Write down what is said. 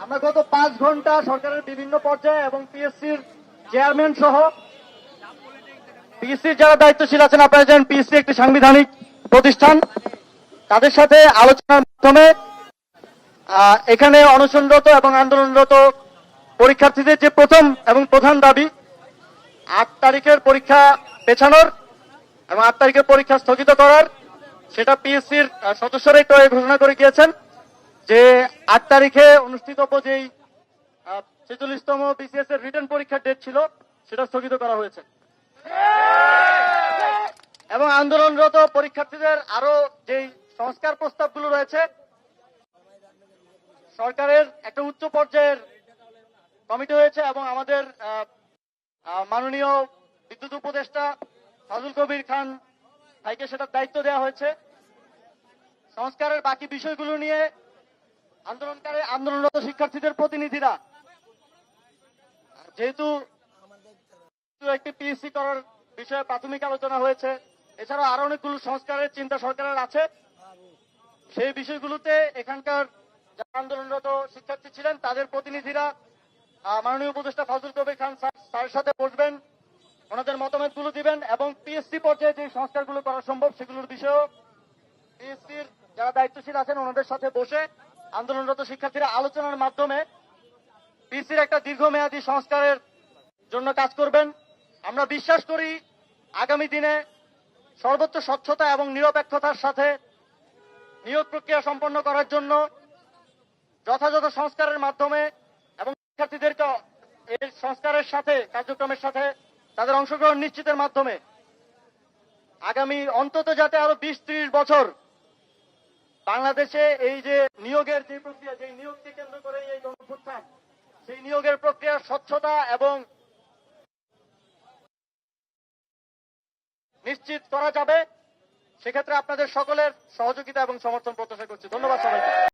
আমরা গত 5 ঘন্টা সরকারের বিভিন্ন পর্যায়ে এবং পিএসসির চেয়ারম্যান সহ পিএসসির যারা দায়িত্বশীল আছেন, আপনারা জানেন পিএসসি একটি সাংবিধানিক প্রতিষ্ঠান, তাদের সাথে আলোচনার মাধ্যমে এখানে অনশনরত এবং আন্দোলনরত পরীক্ষার্থীদের যে প্রথম এবং প্রধান দাবি 8 তারিখের পরীক্ষা পেছানোর এবং 8 তারিখের পরীক্ষা স্থগিত করার, সেটা পিএসসির সদস্যরাই তো ঘোষণা করে গিয়েছেন যে 8 তারিখে অনুষ্ঠিতব্য যেই 46তম বিসিএস এর রিটেন পরীক্ষার ডেট ছিল সেটা স্থগিত করা হয়েছে এবং আন্দোলনরত পরীক্ষার্থীদের আরো যেই সংস্কার প্রস্তাবগুলো রয়েছে, সরকারের একটা উচ্চ পর্যায়ের কমিটি হয়েছে এবং আমাদের মাননীয় বিদ্যুৎ উপদেষ্টা ফাজুল কবির খান ভাইকে সেটার দায়িত্ব দেওয়া হয়েছে। সংস্কারের বাকি বিষয়গুলো নিয়ে আন্দোলনরত শিক্ষার্থীদের প্রতিনিধিরা, যেহেতু একটি পিএসসি করার বিষয়ে প্রাথমিক আলোচনা হয়েছে, এছাড়াও আরো অনেকগুলো সংস্কারের চিন্তা সরকারের আছে, সেই বিষয়গুলোতে এখানকার যারা আন্দোলনরত শিক্ষার্থী ছিলেন তাদের প্রতিনিধিরা মাননীয় উপদেষ্টা ফাজুল কবির খান স্যারের সাথে বসবেন, ওনাদের মতামতগুলো দিবেন এবং পিএসসি পর্যায়ে যে সংস্কারগুলো করা সম্ভব সেগুলোর বিষয়েও পিএসসির যারা দায়িত্বশীল আছেন ওনাদের সাথে বসে আন্দোলনরত শিক্ষার্থীরা আলোচনার মাধ্যমে পিএসসির একটা দীর্ঘমেয়াদী সংস্কারের জন্য কাজ করবেন। আমরা বিশ্বাস করি আগামী দিনে সর্বোচ্চ স্বচ্ছতা এবং নিরপেক্ষতার সাথে নিয়োগ প্রক্রিয়া সম্পন্ন করার জন্য যথাযথ সংস্কারের মাধ্যমে এবং শিক্ষার্থীদেরকে এই সংস্কারের সাথে কার্যক্রমের সাথে তাদের অংশগ্রহণ নিশ্চিতের মাধ্যমে আগামী অন্তত যাতে আরো 20-30 বছর বাংলাদেশে এই যে নিয়োগের যে প্রক্রিয়া, যে নিয়োগকে কেন্দ্র করে এই গণঅভ্যুত্থান, সেই নিয়োগের প্রক্রিয়ার স্বচ্ছতা এবং নিশ্চিত করা যাবে, সেক্ষেত্রে আপনাদের সকলের সহযোগিতা এবং সমর্থন প্রত্যাশা করছি। ধন্যবাদ সবাইকে।